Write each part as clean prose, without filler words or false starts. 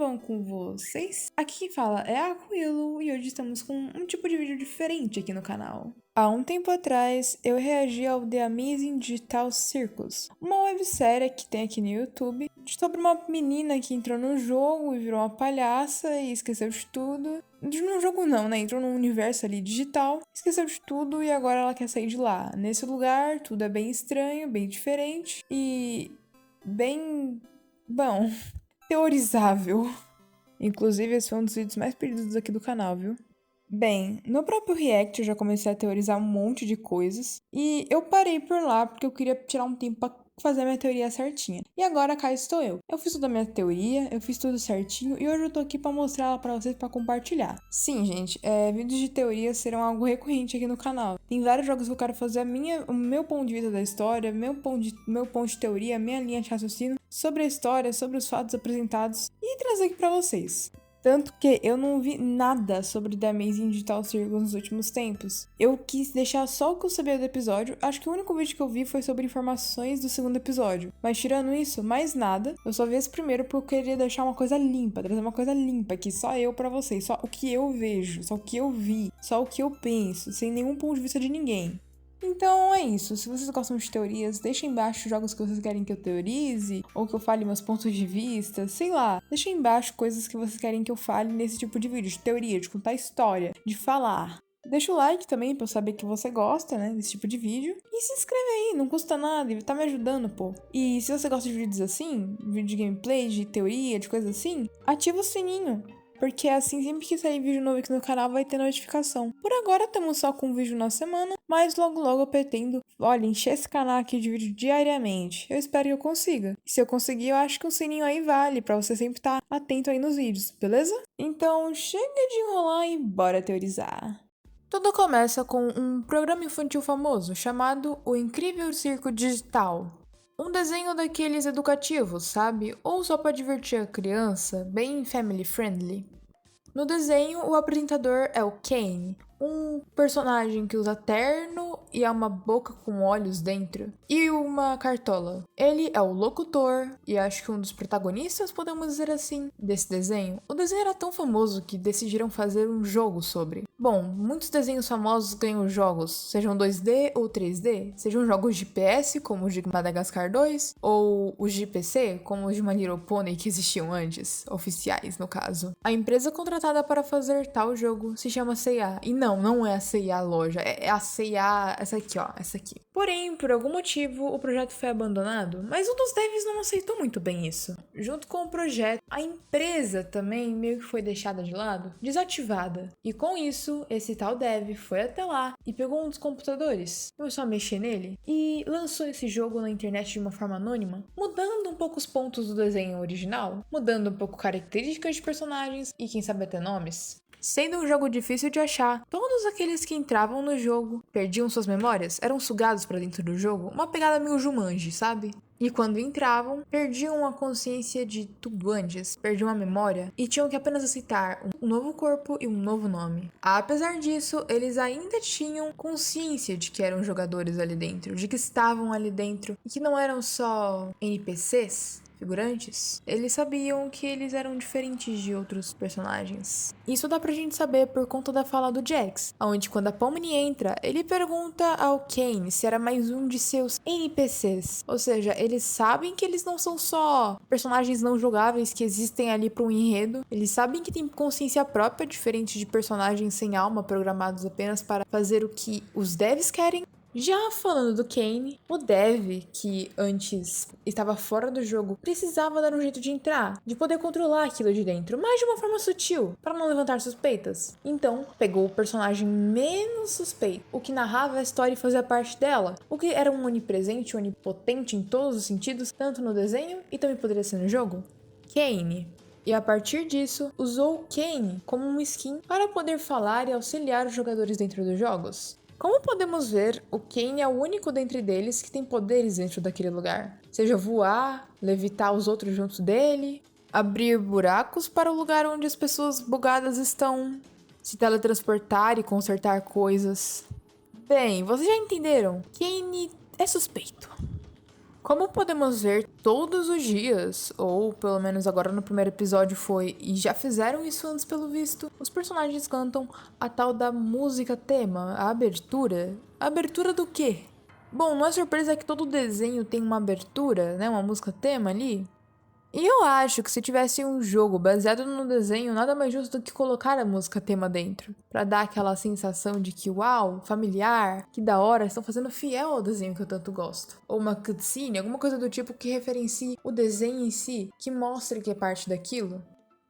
bom com vocês? Aqui quem fala é a Aquilo e hoje estamos com um tipo de vídeo diferente aqui no canal. Há um tempo atrás, eu reagi ao The Amazing Digital Circus, uma websérie que tem aqui no YouTube, sobre uma menina que entrou no jogo e virou uma palhaça e esqueceu de tudo. No jogo não, né? Entrou num universo ali digital, esqueceu de tudo e agora ela quer sair de lá. Nesse lugar, tudo é bem estranho, bem diferente e bem... bom... teorizável. Inclusive, esse foi um dos vídeos mais pedidos aqui do canal, viu? Bem, no próprio React eu já comecei a teorizar um monte de coisas e eu parei por lá porque eu queria tirar um tempo pra fazer a minha teoria certinha. E agora cá estou eu. Eu fiz toda a minha teoria, eu fiz tudo certinho e hoje eu tô aqui pra mostrar ela pra vocês pra compartilhar. Sim, gente, vídeos de teoria serão algo recorrente aqui no canal. Tem vários jogos que eu quero fazer o meu ponto de vista da história, meu ponto de teoria, minha linha de raciocínio sobre a história, sobre os fatos apresentados e trazer aqui pra vocês. Tanto que eu não vi nada sobre The Amazing Digital Circus nos últimos tempos. Eu quis deixar só o que eu sabia do episódio, acho que o único vídeo que eu vi foi sobre informações do segundo episódio. Mas tirando isso, mais nada, eu só vi esse primeiro porque eu queria deixar uma coisa limpa, trazer uma coisa limpa aqui, só eu pra vocês, só o que eu vejo, só o que eu vi, só o que eu penso, sem nenhum ponto de vista de ninguém. Então é isso, se vocês gostam de teorias, deixem embaixo jogos que vocês querem que eu teorize, ou que eu fale meus pontos de vista, sei lá. Deixem embaixo coisas que vocês querem que eu fale nesse tipo de vídeo, de teoria, de contar história, de falar. Deixa o like também pra eu saber que você gosta, né, desse tipo de vídeo. E se inscreve aí, não custa nada, tá me ajudando, pô. E se você gosta de vídeos assim, vídeo de gameplay, de teoria, de coisa assim, ativa o sininho. Porque assim, sempre que sair vídeo novo aqui no canal, vai ter notificação. Por agora, estamos só com um vídeo na semana, mas logo logo eu pretendo, olha, encher esse canal aqui de vídeo diariamente. Eu espero que eu consiga. E se eu conseguir, eu acho que um sininho aí vale, pra você sempre estar atento aí nos vídeos, beleza? Então, chega de enrolar e bora teorizar. Tudo começa com um programa infantil famoso chamado O Incrível Circo Digital. Um desenho daqueles educativos, sabe? Ou só para divertir a criança, bem family friendly. No desenho, o apresentador é o Kane, um personagem que usa terno e há uma boca com olhos dentro, e uma cartola. Ele é o locutor e acho que um dos protagonistas, podemos dizer assim, desse desenho. O desenho era tão famoso que decidiram fazer um jogo sobre. Bom, muitos desenhos famosos ganham jogos, sejam 2D ou 3D, sejam jogos de PS, como os de Madagascar 2, ou os de PC, como os de My Little Pony que existiam antes, oficiais no caso. A empresa contratada para fazer tal jogo se chama C&A, e não é a C&A loja, é a C&A, essa aqui ó, essa aqui. Porém, por algum motivo, o projeto foi abandonado, mas um dos devs não aceitou muito bem isso. Junto com o projeto, a empresa também meio que foi deixada de lado, desativada. E com isso, esse tal dev foi até lá e pegou um dos computadores, começou a mexer nele e lançou esse jogo na internet de uma forma anônima, mudando um pouco os pontos do desenho original, mudando um pouco características de personagens e quem sabe até nomes. Sendo um jogo difícil de achar, todos aqueles que entravam no jogo perdiam suas memórias, eram sugados para dentro do jogo, uma pegada meio Jumanji, sabe? E quando entravam, perdiam a consciência de tudo antes, perdiam a memória e tinham que apenas aceitar um novo corpo e um novo nome. Apesar disso, eles ainda tinham consciência de que eram jogadores ali dentro, de que estavam ali dentro e que não eram só NPCs, figurantes, eles sabiam que eles eram diferentes de outros personagens. Isso dá pra gente saber por conta da fala do Jax, onde quando a Pomni entra, ele pergunta ao Kane se era mais um de seus NPCs, ou seja, eles sabem que eles não são só personagens não jogáveis que existem ali para um enredo, eles sabem que tem consciência própria, diferente de personagens sem alma programados apenas para fazer o que os devs querem. Já falando do Kane, o dev, que antes estava fora do jogo, precisava dar um jeito de entrar, de poder controlar aquilo de dentro, mas de uma forma sutil, para não levantar suspeitas. Então, pegou o personagem menos suspeito, o que narrava a história e fazia parte dela, o que era um onipresente, onipotente em todos os sentidos, tanto no desenho e também poderia ser no jogo. Kane. E a partir disso, usou Kane como uma skin para poder falar e auxiliar os jogadores dentro dos jogos. Como podemos ver, o Kane é o único dentre deles que tem poderes dentro daquele lugar. Seja voar, levitar os outros junto dele, abrir buracos para o lugar onde as pessoas bugadas estão, se teletransportar e consertar coisas. Bem, vocês já entenderam? Kane é suspeito. Como podemos ver todos os dias, ou pelo menos agora no primeiro episódio foi, e já fizeram isso antes pelo visto, os personagens cantam a tal da música tema, a abertura. A abertura do quê? Bom, não é surpresa que todo desenho tem uma abertura, né? Uma música tema ali. E eu acho que se tivesse um jogo baseado no desenho, nada mais justo do que colocar a música tema dentro. Pra dar aquela sensação de que, uau, familiar, que da hora, estão fazendo fiel ao desenho que eu tanto gosto. Ou uma cutscene, alguma coisa do tipo que referencie o desenho em si, que mostre que é parte daquilo.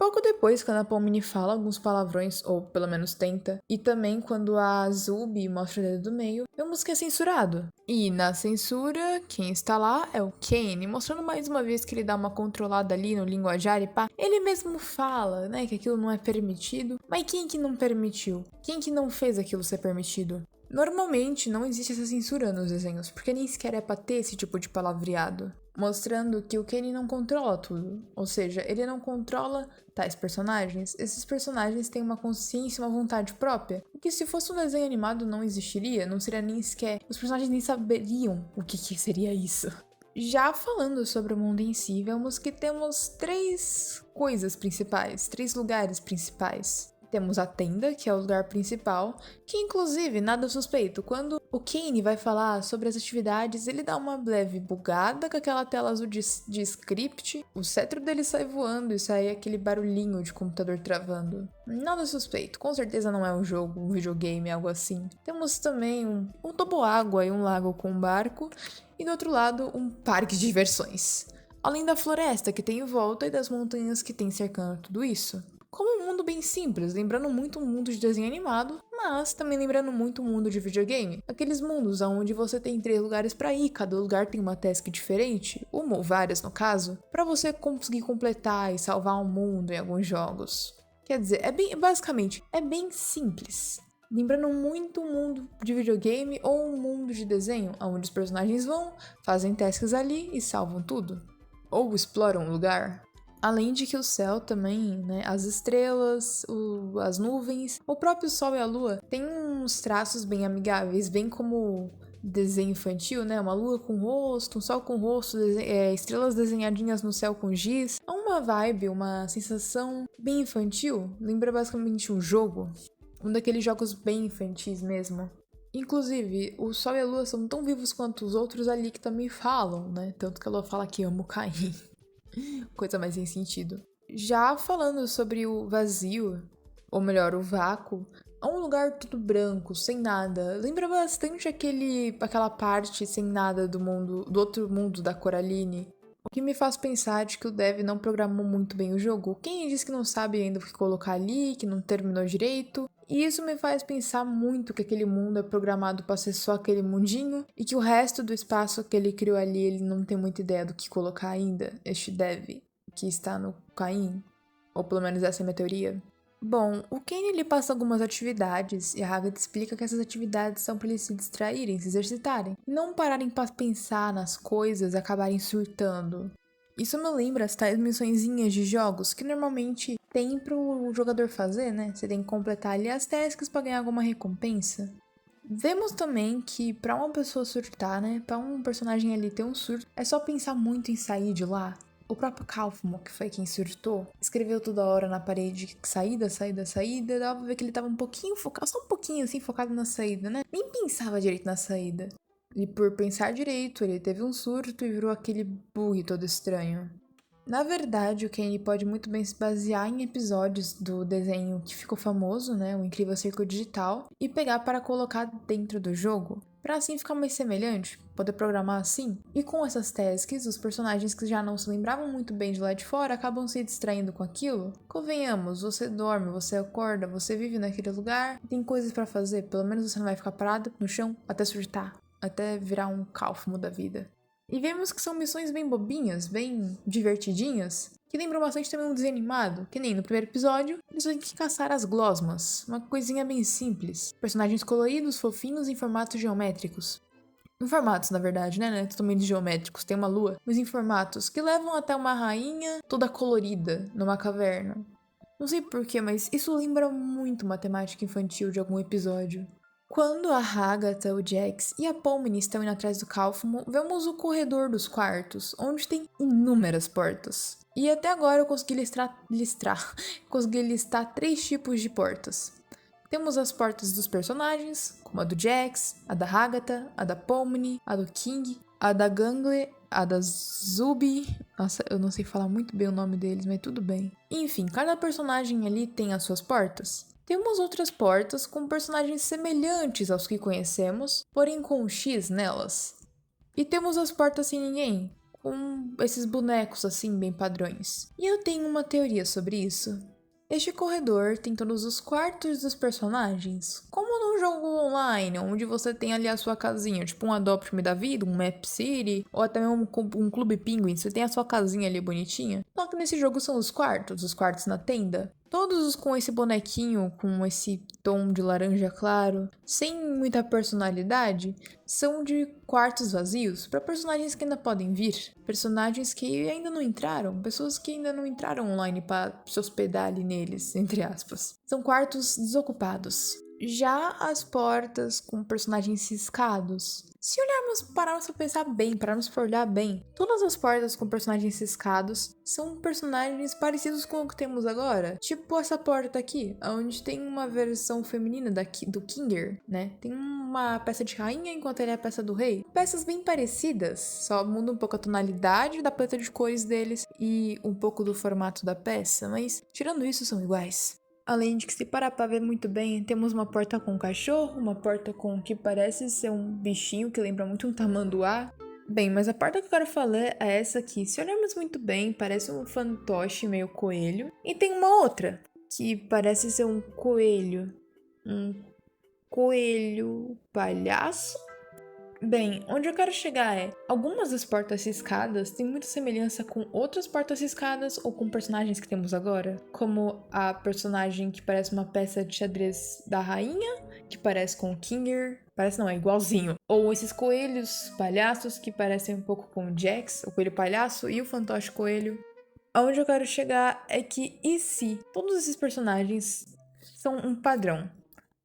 Pouco depois, quando a Pomni fala alguns palavrões, ou pelo menos tenta, e também quando a Zubi mostra o dedo do meio, vemos que é censurado. E na censura, quem está lá é o Kane, mostrando mais uma vez que ele dá uma controlada ali no linguajar e pá. Ele mesmo fala, né, que aquilo não é permitido, mas quem que não permitiu? Quem que não fez aquilo ser permitido? Normalmente não existe essa censura nos desenhos, porque nem sequer é pra ter esse tipo de palavreado. Mostrando que o Kenny não controla tudo. Ou seja, ele não controla tais personagens. Esses personagens têm uma consciência e uma vontade própria. O que se fosse um desenho animado não existiria, não seria nem sequer... Os personagens nem saberiam o que seria isso. Já falando sobre o mundo em si, vemos que temos 3 coisas principais, 3 lugares principais. Temos a tenda, que é o lugar principal, que inclusive, nada suspeito, quando o Kane vai falar sobre as atividades, ele dá uma leve bugada com aquela tela azul de script, o cetro dele sai voando e sai aquele barulhinho de computador travando. Nada suspeito, com certeza não é um jogo, um videogame, algo assim. Temos também um toboágua e um lago com um barco, e do outro lado, um parque de diversões. Além da floresta que tem em volta e das montanhas que tem cercando tudo isso. Como um mundo bem simples, lembrando muito um mundo de desenho animado, mas também lembrando muito um mundo de videogame. Aqueles mundos onde você tem 3 lugares pra ir, cada lugar tem uma task diferente, uma ou várias no caso, pra você conseguir completar e salvar o mundo em alguns jogos. Quer dizer, basicamente, é bem simples. Lembrando muito um mundo de videogame ou um mundo de desenho, onde os personagens vão, fazem tasks ali e salvam tudo. Ou exploram um lugar. Além de que o céu também, né, as estrelas, as nuvens, o próprio sol e a lua tem uns traços bem amigáveis, bem como desenho infantil, né, uma lua com rosto, um sol com rosto, estrelas desenhadinhas no céu com giz. É uma vibe, uma sensação bem infantil, lembra basicamente um jogo, um daqueles jogos bem infantis mesmo. Inclusive, o sol e a lua são tão vivos quanto os outros ali que também falam, né, tanto que ela fala que ama o Caim. Coisa mais sem sentido. Já falando sobre o vazio, ou melhor, o vácuo, é um lugar tudo branco, sem nada. Lembra bastante aquela parte sem nada do mundo, do outro mundo da Coraline. O que me faz pensar de que o dev não programou muito bem o jogo. Quem diz que não sabe ainda o que colocar ali, que não terminou direito. E isso me faz pensar muito que aquele mundo é programado para ser só aquele mundinho e que o resto do espaço que ele criou ali, ele não tem muita ideia do que colocar ainda, este dev que está no Caim, ou pelo menos essa é a minha teoria. Bom, o Kane lhe passa algumas atividades e a Hagrid explica que essas atividades são para eles se distraírem, se exercitarem, e não pararem para pensar nas coisas e acabarem surtando. Isso me lembra as tais missõezinhas de jogos que normalmente tem pro jogador fazer, né? Você tem que completar ali as tasks para ganhar alguma recompensa. Vemos também que para uma pessoa surtar, né? Para um personagem ali ter um surto, é só pensar muito em sair de lá. O próprio Kaufman, que foi quem surtou, escreveu toda hora na parede saída, saída, saída. Dava pra ver que ele tava um pouquinho focado, só um pouquinho assim, focado na saída, né? Nem pensava direito na saída. E por pensar direito, ele teve um surto e virou aquele bug todo estranho. Na verdade, o Kenny pode muito bem se basear em episódios do desenho que ficou famoso, né, o Incrível Círculo Digital, e pegar para colocar dentro do jogo, para assim ficar mais semelhante, poder programar assim. E com essas tasks, os personagens que já não se lembravam muito bem de lá de fora acabam se distraindo com aquilo. Convenhamos, você dorme, você acorda, você vive naquele lugar, tem coisas para fazer, pelo menos você não vai ficar parado no chão até surtar, até virar um Kaufman da vida. E vemos que são missões bem bobinhas, bem divertidinhas, que lembram bastante também um desenho animado, que nem no primeiro episódio, eles têm que caçar as glosmas, uma coisinha bem simples. Personagens coloridos, fofinhos em formatos geométricos. Em formatos, na verdade, né? Totalmente geométricos, tem uma lua, mas em formatos que levam até uma rainha toda colorida, numa caverna. Não sei porquê, mas isso lembra muito matemática infantil de algum episódio. Quando a Agatha, o Jax e a Pomni estão indo atrás do Kaufmo, vemos o corredor dos quartos, onde tem inúmeras portas. E até agora eu consegui consegui listar 3 tipos de portas. Temos as portas dos personagens, como a do Jax, a da Agatha, a da Pomni, a do King, a da Gangle, a da Zuby. Nossa, eu não sei falar muito bem o nome deles, mas tudo bem. Enfim, cada personagem ali tem as suas portas. Temos outras portas com personagens semelhantes aos que conhecemos, porém com um X nelas. E temos as portas sem ninguém, com esses bonecos assim bem padrões. E eu tenho uma teoria sobre isso. Este corredor tem todos os quartos dos personagens, como num jogo online, onde você tem ali a sua casinha, tipo um Adopt Me da vida, um Map City, ou até mesmo um Clube Penguin, você tem a sua casinha ali bonitinha. Só que nesse jogo são os quartos na tenda. Todos com esse bonequinho, com esse tom de laranja claro, sem muita personalidade, são de quartos vazios para personagens que ainda podem vir, personagens que ainda não entraram, pessoas que ainda não entraram online para se hospedar ali neles, entre aspas. São quartos desocupados. Já as portas com personagens ciscados. Se pararmos pra pensar bem, pararmos pra olhar bem, todas as portas com personagens ciscados são personagens parecidos com o que temos agora. Tipo essa porta aqui, onde tem uma versão feminina do Kinger, né? Tem uma peça de rainha enquanto ele é a peça do rei. Peças bem parecidas, só muda um pouco a tonalidade da paleta de cores deles e um pouco do formato da peça, mas tirando isso são iguais. Além de que, se parar pra ver muito bem, temos uma porta com um cachorro, uma porta com o que parece ser um bichinho que lembra muito um tamanduá. Bem, mas a porta que eu quero falar é essa aqui. Se olharmos muito bem, parece um fantoche meio coelho. E tem uma outra, que parece ser um coelho. Um coelho palhaço? Bem, onde eu quero chegar é, algumas das portas ciscadas têm muita semelhança com outras portas ciscadas ou com personagens que temos agora, como a personagem que parece uma peça de xadrez da rainha, que parece com o Kinger, parece não, é igualzinho, ou esses coelhos palhaços que parecem um pouco com o Jax, o coelho palhaço e o fantoche coelho. Aonde eu quero chegar é que, e se todos esses personagens são um padrão?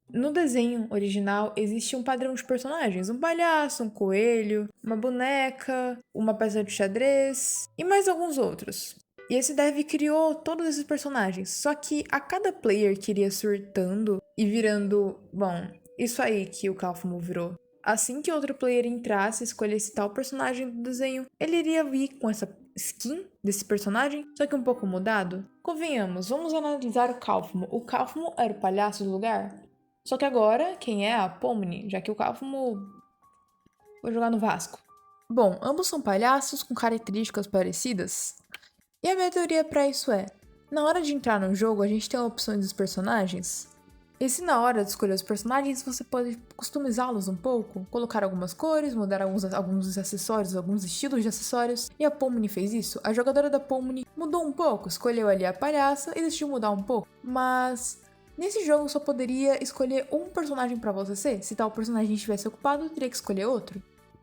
No desenho original existe um padrão de personagens, um palhaço, um coelho, uma boneca, uma peça de xadrez e mais alguns outros. E esse dev criou todos esses personagens, só que a cada player que iria surtando e virando, bom, isso aí que o Kaufmo virou. Assim que outro player entrasse e escolhesse tal personagem do desenho, ele iria vir com essa skin desse personagem, só que um pouco mudado. Convenhamos, vamos analisar o Kaufmo. O Kaufmo era o palhaço do lugar? Só que agora, quem é a Pomni, já que o Kaufmo foi jogar no Vasco. Bom, ambos são palhaços com características parecidas. E a minha teoria pra isso é, na hora de entrar no jogo, a gente tem opções dos personagens. E se na hora de escolher os personagens, você pode customizá-los um pouco, colocar algumas cores, mudar alguns acessórios, alguns estilos de acessórios. E a Pomni fez isso. A jogadora da Pomni mudou um pouco, escolheu ali a palhaça e decidiu mudar um pouco. Mas nesse jogo só poderia escolher um personagem pra você ser. Se tal personagem estivesse ocupado, teria que escolher outro.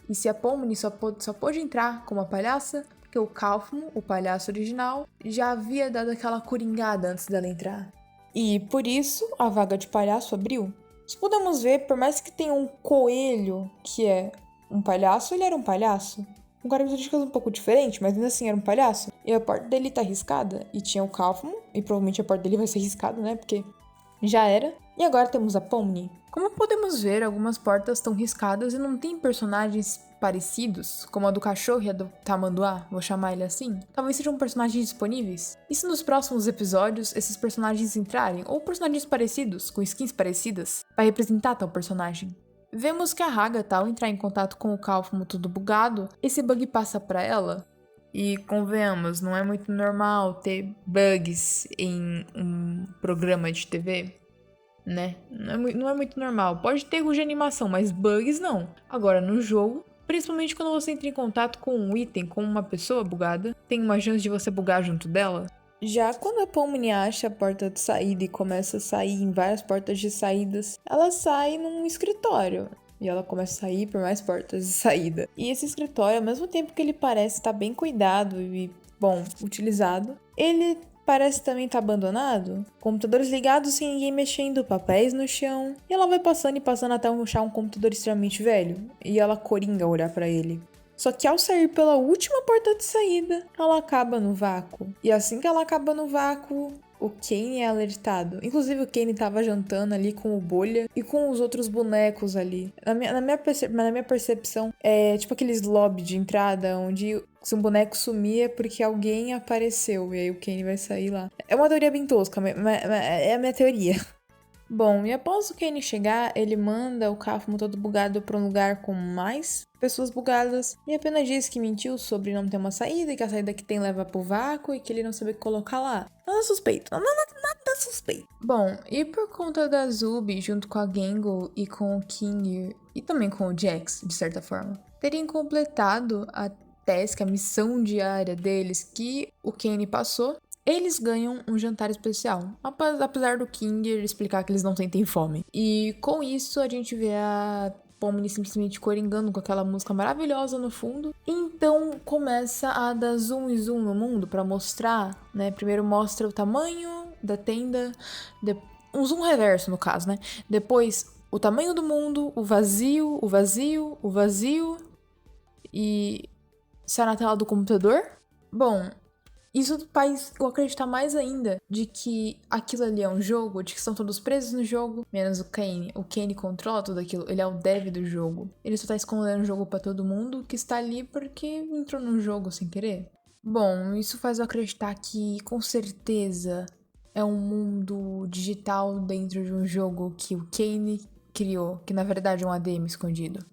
E se a Pomni só pôde entrar como a palhaça, porque o Kaufmo, o palhaço original, já havia dado aquela coringada antes dela entrar. E por isso a vaga de palhaço abriu. Se podemos ver, por mais que tenha um coelho que é um palhaço, ele era um palhaço. Com características um pouco diferentes, mas ainda assim era um palhaço. E a porta dele tá riscada, e tinha o Kaufmo, e provavelmente a porta dele vai ser riscada, né, porque já era. E agora temos a Pomni. Como podemos ver, algumas portas estão riscadas e não tem personagens parecidos, como a do cachorro e a do tamanduá, vou chamar ele assim. Talvez sejam personagens disponíveis. E se nos próximos episódios esses personagens entrarem, ou personagens parecidos, com skins parecidas, para representar tal personagem? Vemos que a Agatha, ao entrar em contato com o Kaufmo tudo bugado, esse bug passa para ela. E convenhamos, não é muito normal ter bugs em um programa de TV, né? Não é muito normal. Pode ter erro de animação, mas bugs não. Agora, no jogo, principalmente quando você entra em contato com um item, com uma pessoa bugada, tem uma chance de você bugar junto dela. Já quando a Pomni acha a porta de saída e começa a sair em várias portas de saídas, ela sai num escritório. E ela começa a sair por mais portas de saída. E esse escritório, ao mesmo tempo que ele parece estar bem cuidado e, bom, utilizado, ele parece também estar abandonado. Computadores ligados sem ninguém mexendo, papéis no chão. E ela vai passando e passando até achar um computador extremamente velho. E ela coringa olhar pra ele. Só que ao sair pela última porta de saída, ela acaba no vácuo. E assim que ela acaba no vácuo, o Kane é alertado. Inclusive o Kane tava jantando ali com o Bolha e com os outros bonecos ali. Na minha percepção, é tipo aqueles lobby de entrada onde se um boneco sumia é porque alguém apareceu. E aí o Kane vai sair lá. É uma teoria bem tosca, mas é a minha teoria. Bom, e após o Kane chegar, ele manda o Kafumo todo bugado para um lugar com mais pessoas bugadas e apenas diz que mentiu sobre não ter uma saída e que a saída que tem leva pro vácuo e que ele não sabe o que colocar lá. Nada suspeito, nada suspeito. Bom, e por conta da Zubi, junto com a Gengo e com o King e também com o Jax, de certa forma, terem completado a task, a missão diária deles que o Kane passou, eles ganham um jantar especial, apesar do King explicar que eles não sentem fome. E com isso a gente vê a Pomni simplesmente coringando com aquela música maravilhosa no fundo. Então começa a dar zoom e zoom no mundo pra mostrar, né? Primeiro mostra o tamanho da tenda, um zoom reverso no caso, né? Depois o tamanho do mundo, o vazio, o vazio, o vazio e sai na tela do computador. Bom, isso faz eu acreditar mais ainda de que aquilo ali é um jogo, de que estão todos presos no jogo, menos o Kane. O Kane controla tudo aquilo, ele é o dev do jogo. Ele só tá escondendo o jogo pra todo mundo que está ali porque entrou no jogo sem querer. Bom, isso faz eu acreditar que com certeza é um mundo digital dentro de um jogo que o Kane criou, que na verdade é um ADM escondido.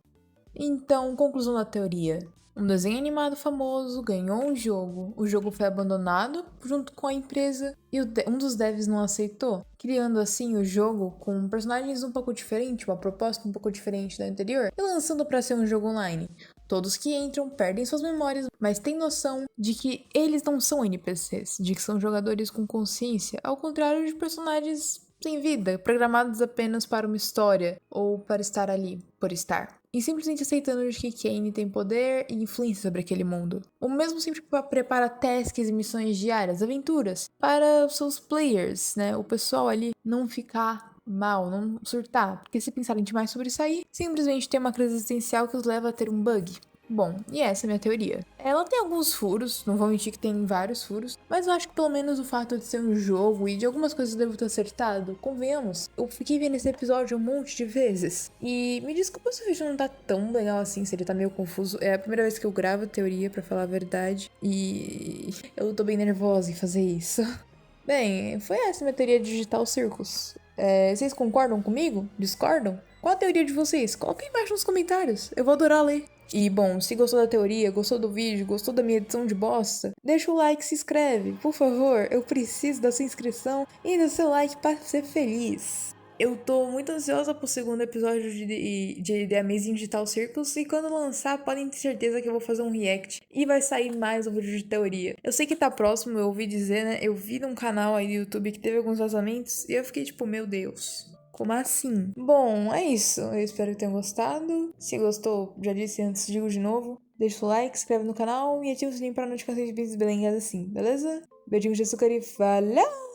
Então, conclusão da teoria. Um desenho animado famoso ganhou um jogo, o jogo foi abandonado junto com a empresa e um dos devs não aceitou, criando assim o jogo com personagens um pouco diferentes, uma proposta um pouco diferente da anterior e lançando para ser um jogo online. Todos que entram perdem suas memórias, mas têm noção de que eles não são NPCs, de que são jogadores com consciência, ao contrário de personagens sem vida, programados apenas para uma história ou para estar ali por estar. E simplesmente aceitando de que Kane tem poder e influência sobre aquele mundo. O mesmo sempre prepara tasks e missões diárias, aventuras, para os seus players, né? O pessoal ali não ficar mal, não surtar. Porque se pensarem demais sobre isso aí, simplesmente tem uma crise existencial que os leva a ter um bug. Bom, e essa é a minha teoria. Ela tem alguns furos, não vou mentir que tem vários furos, mas eu acho que pelo menos o fato de ser um jogo e de algumas coisas eu devo ter acertado, convenhamos, eu fiquei vendo esse episódio um monte de vezes. E me desculpa se o vídeo não tá tão legal assim, se ele tá meio confuso. É a primeira vez que eu gravo a teoria, pra falar a verdade, e eu tô bem nervosa em fazer isso. Bem, foi essa minha teoria digital Circus. Vocês concordam comigo? Discordam? Qual a teoria de vocês? Coloca aí embaixo nos comentários, eu vou adorar ler. E bom, se gostou da teoria, gostou do vídeo, gostou da minha edição de bosta, deixa o like e se inscreve, por favor, eu preciso da sua inscrição e do seu like para ser feliz. Eu tô muito ansiosa pro segundo episódio de The Amazing Digital Circus e quando lançar, podem ter certeza que eu vou fazer um react e vai sair mais um vídeo de teoria. Eu sei que tá próximo, eu ouvi dizer, né, eu vi num canal aí do YouTube que teve alguns vazamentos e eu fiquei tipo, meu Deus. Como assim? Bom, é isso. Eu espero que tenham gostado. Se gostou, já disse antes, digo de novo. Deixa o like, se inscreve no canal e ativa o sininho para notificações de vídeos bem assim, beleza? Beijinhos de açúcar e falou!